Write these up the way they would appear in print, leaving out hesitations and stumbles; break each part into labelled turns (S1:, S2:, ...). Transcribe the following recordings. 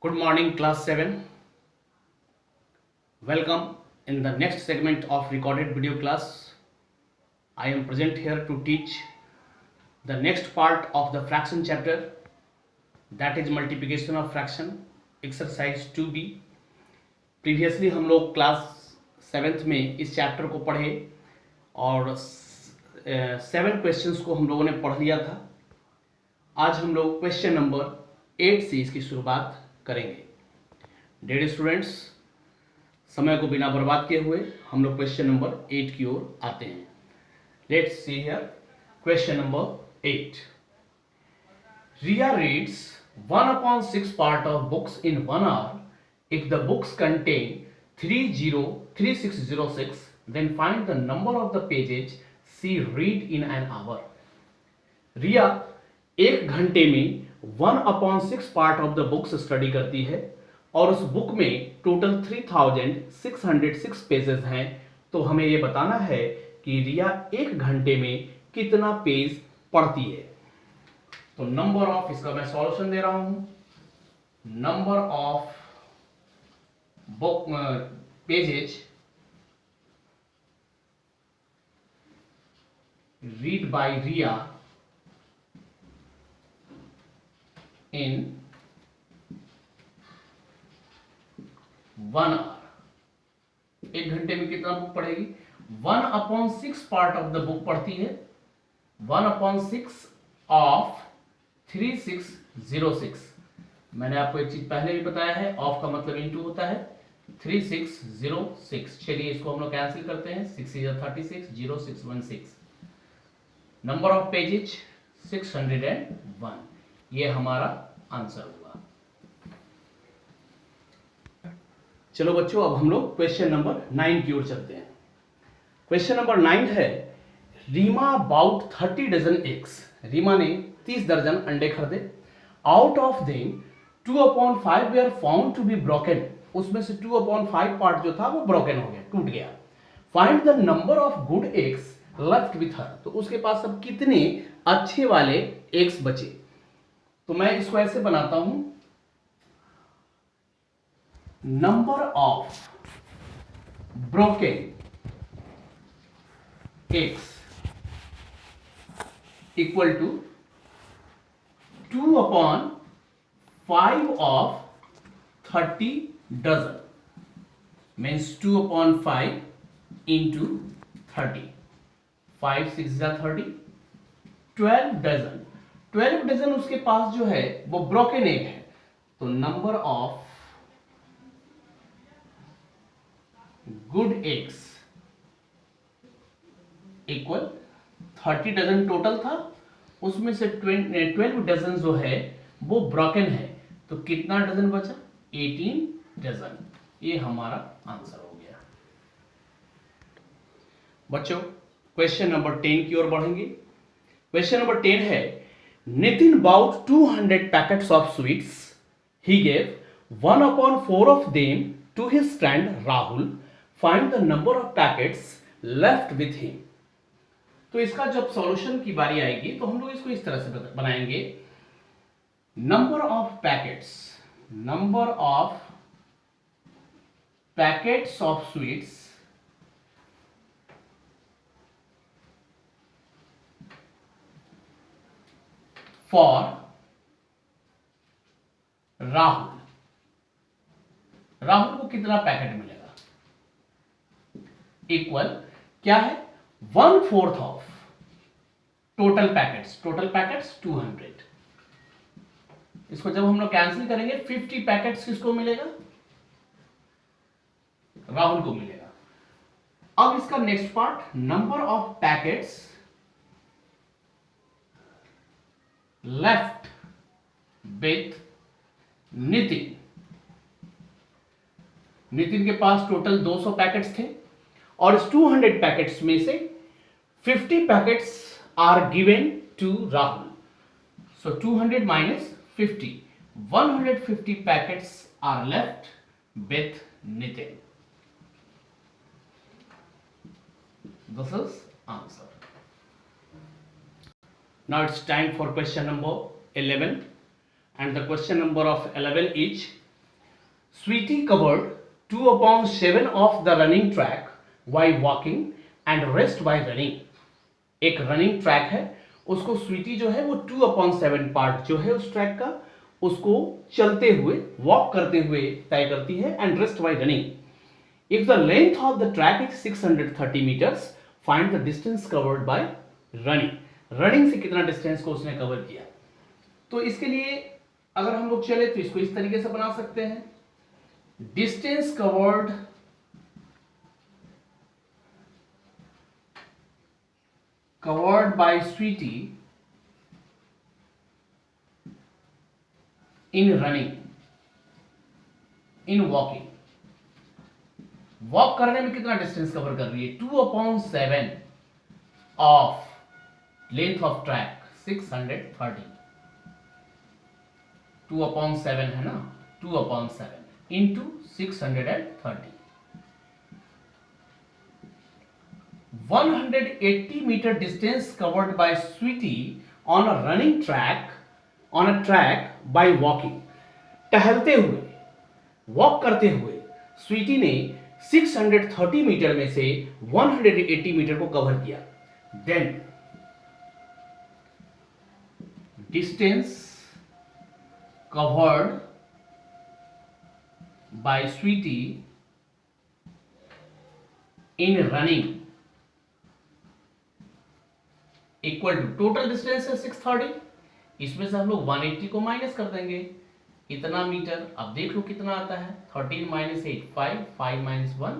S1: Good morning, class 7. Welcome in the next segment of recorded video class. I am present here to teach the next part of the fraction chapter, that is multiplication of fraction, exercise 2b. Previously हम लोग class 7th में इस chapter को पढ़े और 7 questions को हम लोगों ने पढ़ लिया था. आज हम लोग क्वेश्चन नंबर 8 से इसकी शुरुआत करेंगे. डियर स्टूडेंट्स, समय को बिना बर्बाद किए हुए हम लोग क्वेश्चन नंबर 8 की ओर आते हैं. Let's see here question number 8. Ria reads 1/6 part of books in 1 hour. If the books contain 3606, then find the number of the pages she read in an hour. रिया 1 घंटे में 1/6 part of the books study करती है और उस book में total 3606 pages हैं. तो हमें यह बताना है कि रिया 1 घंटे में कितना पेज पढ़ती है. तो नंबर ऑफ, इसका मैं सॉल्यूशन दे रहा हूं. Number of book pages read by Riya in 1 hour. 1 घंटे में कितना बुक पढ़ेगी? 1/6 पार्ट ऑफ द बुक पढ़ती है. 1/6 ऑफ 3606. मैंने आपको एक चीज पहले भी बताया है, ऑफ का मतलब इनटू होता है. 3606. चलिए इसको हम लोग कैंसिल करते हैं. 6 is 36, 0616. Number of pages 601. ये हमारा आंसर हुआ. चलो बच्चों, अब हम लोग क्वेश्चन नंबर 9 की ओर चलते हैं. क्वेश्चन नंबर 9 है, Reema bought 30 dozen eggs. Reema ने 30 दर्जन अंडे खरीदे. Out of them 2/5 were found to be broken. उसमें से 2/5 पार्ट जो था वो ब्रोकन हो गया, टूट गया. Find the number of good eggs left with her. तो उसके पास अब कितने अच्छे वाले एग्स बचे. तो मैं इसको ऐसे बनाता हूं, number of broken eggs equal to 2/5 of 30 dozen. Means 2/5 into 30. 5 6 30. 12 dozen. 12 dozen उसके पास जो है वो ब्रोकन एग है. तो number of good eggs equal 30 dozen total था, उसमें से 12 डजन जो है वो ब्रोकन है. तो कितना डजन बचा? 18 डजन. ये हमारा आंसर हो गया. बच्चों, क्वेश्चन नंबर 10 की ओर बढ़ेंगे. क्वेश्चन नंबर 10 है, Nitin bought 200 packets of sweets. He gave 1/4 of them to his friend Rahul. Find the number of packets left with him. तो इसका जब सॉल्यूशन की बारी आएगी तो हम लोग इसको इस तरह से बनाएंगे. Number of packets of sweets for Rahul. Rahul को कितना पैकेट मिलेगा? इक्वल क्या है? 1/4 of total packets. Total packets 200. इसको जब हम लोग कैंसिल करेंगे 50 पैकेट्स किसको मिलेगा? राहुल को मिलेगा. अब इसका next part, number of packets left with Nitin. Nitin के पास टोटल 200 पैकेट्स थे और इस 200 पैकेट्स में से 50 packets are given to Rahul. So 200 minus 50, 150 packets are left with Nitin. This is answer. Now it's time for question number 11 and the question number of 11 is Sweety covered 2/7 of the running track by walking and rest by running. एक running track है, उसको स्वीटी जो है वो 2/7 part जो है उस track का, उसको चलते हुए वॉक करते हुए तय करती है, and rest by running. If the length of the track is 630 metres, find the distance covered by running. Running से कितना डिस्टेंस को उसने कवर किया। तो इसके लिए अगर हम लोग चले तो इसको इस तरीके से बना सकते हैं, distance covered by Sweety in running, in walking. Walk करने में कितना डिस्टेंस कवर कर रही है, 2/7 ऑफ लेंथ ऑफ ट्रैक 630, 2/7 है ना, 2/7 into 630, 180 metre distance covered by Sweety on a running track, on a track by walking. टहलते हुए, वॉक करते हुए स्वीटी ने 630 मीटर में से 180 मीटर को कवर किया। Then distance covered by Sweety in running equal to, total distance है 630, इसमें से हम लोग 180 को माइनस कर देंगे, इतना मीटर। अब देख लो कितना आता है, 13 minus 8 5, 5 minus 1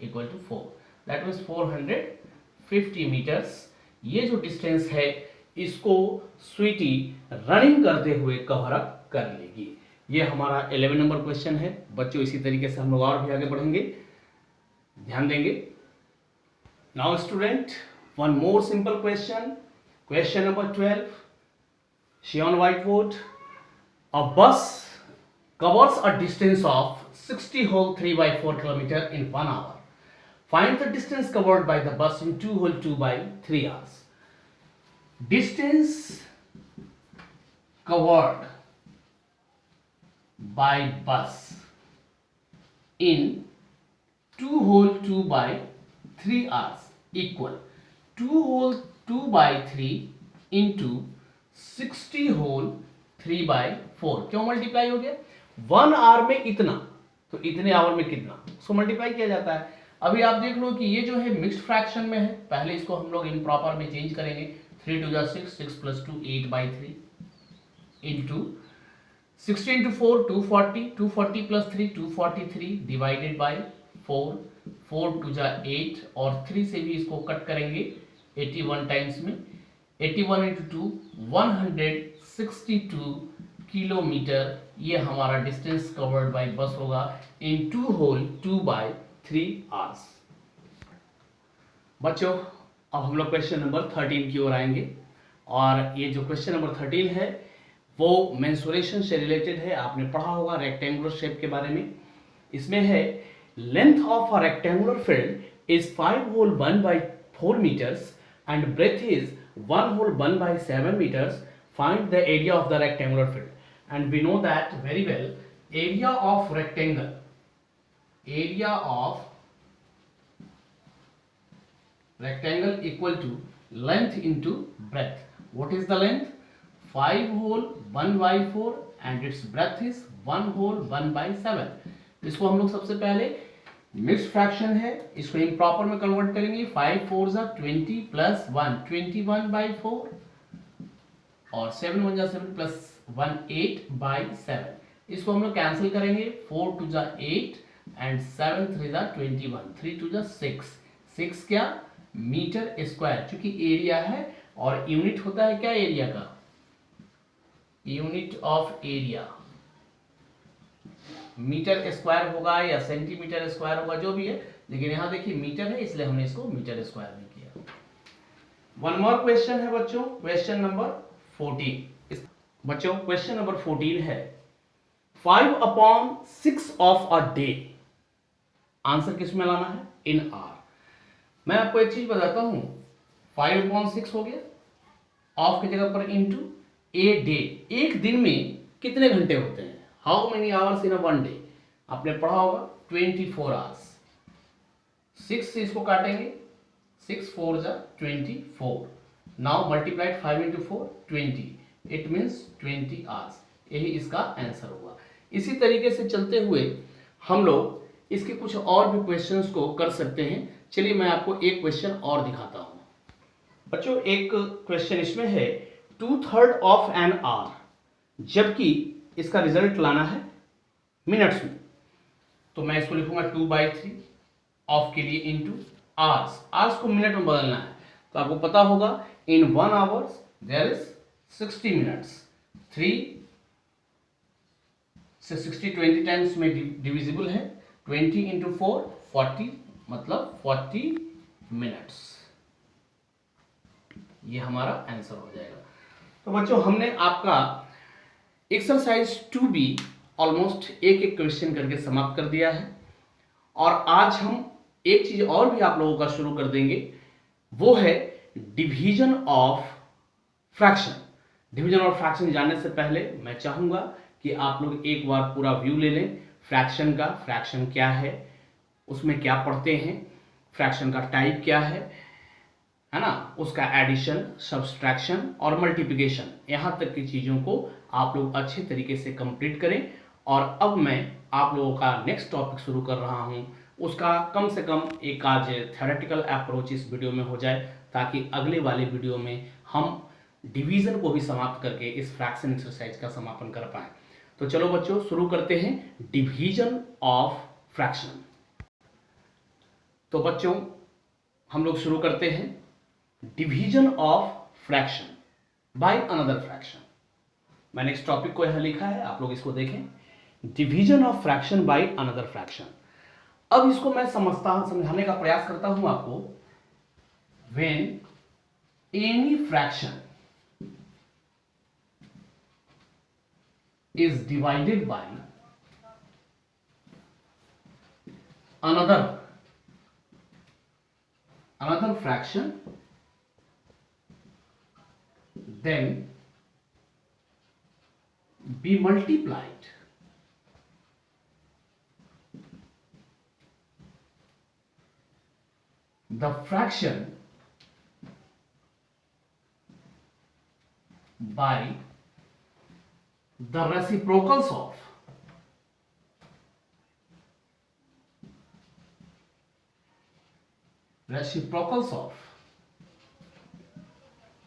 S1: equal to 4, that means 450 metres. ये जो डिस्टेंस है इसको स्वीटी रनिंग करते हुए कवर अप कर लेगी। ये हमारा 11 नंबर क्वेश्चन है बच्चों। इसी तरीके से हम लोग और भी आगे बढ़ेंगे, ध्यान देंगे। Now student, one more simple question, question number 12, see on whiteboard, a bus covers a distance of 60 whole 3/4 kilometer in 1 hour. Find the distance covered by the bus in 2 whole 2/3 hours. Distance covered by bus in 2 whole 2/3 hours equal 2 whole 2/3 into 60 whole 3/4। क्यों multiply हो गया, 1 our में इतना, तो इतने our में कितना, उसको मल्टीप्लाई किया जाता है। अभी आप देख लो कि ये जो है मिक्स्ड फ्रैक्शन में है, पहले इसको हम लोग इम्प्रॉपर में चेंज करेंगे। 3 2 6, 6 + 2 8/3 इंटू 16 × 4 240, 240 + 3 243 डिवाइडेड बाय 4, 4 2 8 और 3 से भी इसको कट करेंगे 81 टाइम्स में, 81 × 2 162 किलोमीटर। ये हमारा डिस्टेंस कवर्ड बाय बस होगा इन 2 whole 2/3 hours। बच्चों अब हम लोग क्वेश्चन नंबर 13 की ओर आएंगे, और ये जो क्वेश्चन नंबर 13 है वो मेंसुरेशन से रिलेटेड है। आपने पढ़ा होगा रेक्टेंगुलर शेप के बारे में। इसमें है length of a rectangular field is 5 whole 1/4 meters and breadth is 1 whole 1/7 meters. Find the area of the rectangular field. And we know that very well, area of rectangle, area of rectangle equal to length into breadth. What is the length? 5 whole 1/4 and its breadth is 1 whole 1/7. इसको हम लोग सबसे पहले mixed fraction है, इसको improper में convert करेंगे। 5 4 20 + 1 21/4 और 7 1 7 + 1 8/7। इसको हम लोग कैंसिल करेंगे। 4 2 8 एंड 7 3 21, 3 2 6, 6 क्या, मीटर स्क्वायर, क्योंकि एरिया है और यूनिट होता है क्या एरिया का, unit of area metre square होगा या सेंटीमीटर स्क्वायर होगा, जो भी है, लेकिन यहां देखिए मीटर है इसलिए हमने इसको मीटर स्क्वायर में किया। वन मोर क्वेश्चन है बच्चों, क्वेश्चन नंबर 14। बच्चों क्वेश्चन नंबर 14 है 5/6 ऑफ अ डे। आंसर किस में लाना है, इन आर। मैं आपको एक चीज बताता हूं, 5/6 हो गया, ऑफ की जगह पर इनटू ए डे। एक दिन में कितने घंटे होते हैं, how many hours in a one day. आपने पढ़ा होगा 24 आवर्स। 6 से इसको काटेंगे, 6 4 जा 24। Now multiplied 5 into 4 20, it means 20 hours. यही इसका आंसर हुआ। इसी तरीके से चलते हुए हम लोग इसके कुछ और भी क्वेश्चंस को कर सकते हैं। चलिए मैं आपको एक क्वेश्चन और दिखाता हूं। बच्चों एक क्वेश्चन इसमें है 2/3 ऑफ एन आवर, जबकि इसका रिजल्ट लाना है मिनट्स में। तो मैं इसको लिखूंगा 2/3 ऑफ के लिए इंटू आवर्स। आवर्स को मिनट में बदलना है, तो आपको पता होगा इन 1 आवर्स देयर इज 60 मिनट्स। 3 से 60 20 टाइम्स में डिविजिबल है। 20 into 4 40, मतलब 40 मिनट्स। ये हमारा आंसर हो जाएगा। तो बच्चों हमने आपका एक्सरसाइज 2B ऑलमोस्ट एक एक क्वेश्चन करके समाप्त कर दिया है। और आज हम एक चीज और भी आप लोगों का शुरू कर देंगे, वो है division of fraction. Division of fraction जानने से पहले मैं चाहूंगा कि आप लोग एक बार पूरा व्यू ले लें फ्रैक्शन का। फ्रैक्शन क्या है, उसमें क्या पढ़ते हैं, फ्रैक्शन का टाइप क्या है ना, उसका एडिशन, सब्सट्रैक्शन और मल्टीप्लिकेशन, यहां तक की चीजों को आप लोग अच्छे तरीके से कंप्लीट करें। और अब मैं आप लोगों का नेक्स्ट टॉपिक शुरू कर रहा हूं, उसका कम से कम एक आज थ्योरेटिकल अप्रोच इस वीडियो में हो जाए, ताकि अगले वाले वीडियो में हम डिवीजन को भी समाप्त करके इस फ्रैक्शन एक्सरसाइज का समापन कर पाए। तो चलो बच्चों शुरू करते हैं डिवीजन ऑफ फ्रैक्शन। तो बच्चों हम लोग शुरू करते हैं division of fraction by another fraction. मैंने इस टॉपिक को यहां लिखा है, आप लोग इसको देखें, division of fraction by another fraction. अब इसको मैं समझाने का प्रयास करता हूं आपको। When any fraction is divided by another fraction, then be multiplied the fraction by the reciprocals of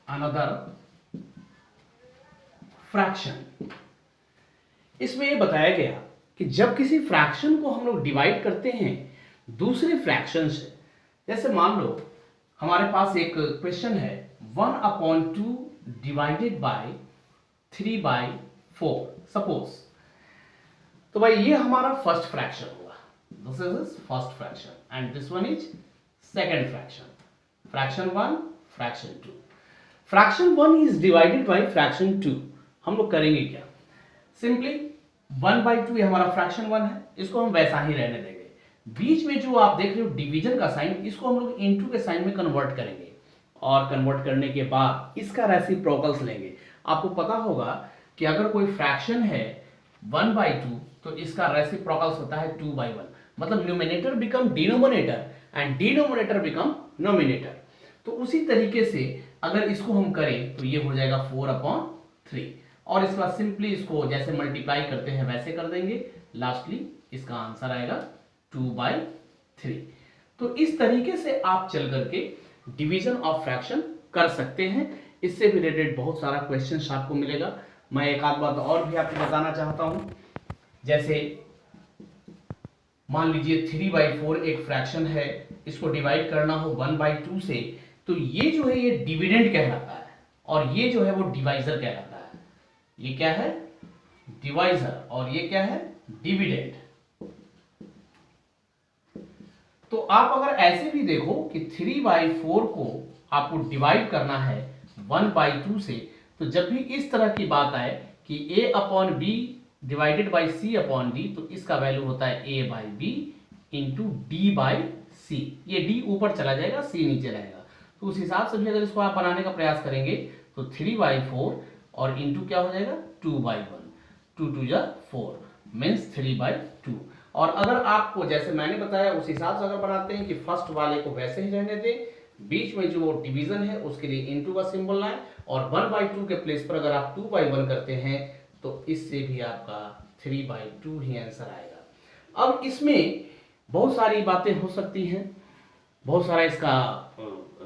S1: another fraction। इसमें यह बताया गया कि जब किसी फ्रैक्शन को हम लोग डिवाइड करते हैं दूसरे फ्रैक्शन से, जैसे मान लो हमारे पास एक क्वेश्चन है 1/2 डिवाइडेड बाय 3/4 सपोज। तो भाई ये हमारा फर्स्ट फ्रैक्शन हुआ, this is first fraction and this one is second fraction. Fraction 1, fraction 2। Fraction 1 is divided by fraction 2। हम लोग करेंगे क्या, सिंपली 1/2 ये हमारा फ्रैक्शन 1 है, इसको हम वैसा ही रहने देंगे। बीच में जो आप देख रहे हो डिवीजन का साइन, इसको हम लोग इनटू के साइन में कन्वर्ट करेंगे और कन्वर्ट करने के बाद इसका रेसिप्रोकल्स लेंगे। आपको पता होगा कि अगर कोई फ्रैक्शन है 1/2 तो इसका रेसिप्रोकल्स होता है 2/1, मतलब numerator become denominator and denominator become nominator. तो उसी तरीके से अगर इसको हम करें तो ये हो जाएगा 4/3 और इसके बाद सिंपली इसको जैसे मल्टीप्लाई करते हैं वैसे कर देंगे, लास्टली इसका आंसर आएगा 2/3। तो इस तरीके से आप चल करके डिवीजन ऑफ फ्रैक्शन कर सकते हैं। इससे रिलेटेड बहुत सारा क्वेश्चन आपको मिलेगा। मैं एक आध बात और भी आपको बताना चाहता हूं, जैसे मान लीजिए 3/4 एक फ्रैक्शन है, इसको डिवाइड करना हो 1/2 से, तो ये जो है ये डिविडेंड कहलाता है और ये जो है वो डिवाइजर कहलाता है। ये क्या है, डिवाइजर, और ये क्या है, डिविडेंड। तो आप अगर ऐसे भी देखो कि 3/4 को आपको डिवाइड करना है 1/2 से, तो जब भी इस तरह की बात आए कि a/b डिवाइडेड बाई c/d, तो इसका वैल्यू होता है a/b इंटू d/c। ये d ऊपर चला जाएगा, c नीचे रहेगा। तो उस हिसाब से भी अगर इसको आप बनाने का प्रयास करेंगे तो 3/4 और इंटू क्या हो जाएगा 2/1, 2 2 जा 4 मीन्स 3/2। और अगर आपको जैसे मैंने बताया उस हिसाब से अगर बनाते हैं कि फर्स्ट वाले को वैसे ही रहने दें, बीच में जो डिवीजन है उसके लिए इनटू का सिंबल लाएं और 1/2 के प्लेस पर अगर आप 2/1 करते हैं तो इससे भी आपका 3/2 ही आंसर आएगा। अब इसमें बहुत सारी बातें हो सकती हैं, बहुत सारा इसका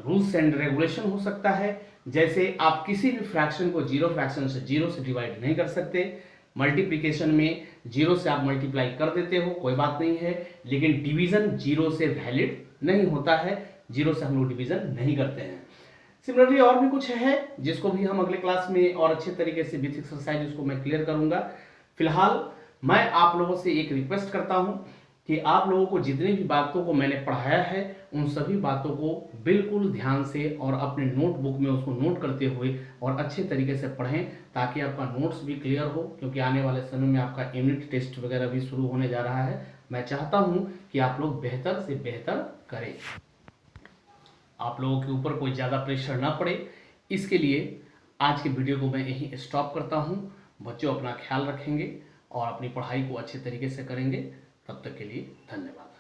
S1: रूल्स एंड रेगुलेशन हो सकता है। जैसे आप किसी भी फ्रैक्शन को जीरो फ्रैक्शन से जीरो से डिवाइड नहीं कर सकते। मल्टीप्लिकेशन में जीरो से आप मल्टीप्लाई कर देते हो, कोई बात नहीं है, लेकिन डिवीजन जीरो से वैलिड नहीं होता है, जीरो से हम लोग डिवीजन नहीं करते हैं। सिमिलरली और भी कुछ है जिसको भी हम अगले क्लास में और अच्छे तरीके से विथ एक्सरसाइज उसको मैं क्लियर करूंगा। फिलहाल मैं आप लोगों से एक रिक्वेस्ट करता हूं कि आप लोगों को जितनी भी बातों को मैंने पढ़ाया है उन सभी बातों को बिल्कुल ध्यान से और अपने नोटबुक में उसको नोट करते हुए और अच्छे तरीके से पढ़ें, ताकि आपका नोट्स भी क्लियर हो, क्योंकि आने वाले समय में आपका यूनिट टेस्ट वगैरह भी शुरू होने जा रहा है। मैं चाहता हूं कि आप लोग बेहतर से बेहतर करें, आप लोगों के ऊपर कोई ज़्यादा प्रेशर ना पड़े। इसके लिए आज के वीडियो को मैं यहीं स्टॉप करता हूं। बच्चों अपना ख्याल रखेंगे और अपनी पढ़ाई को अच्छे तरीके से करेंगे। तब तक के लिए धन्यवाद।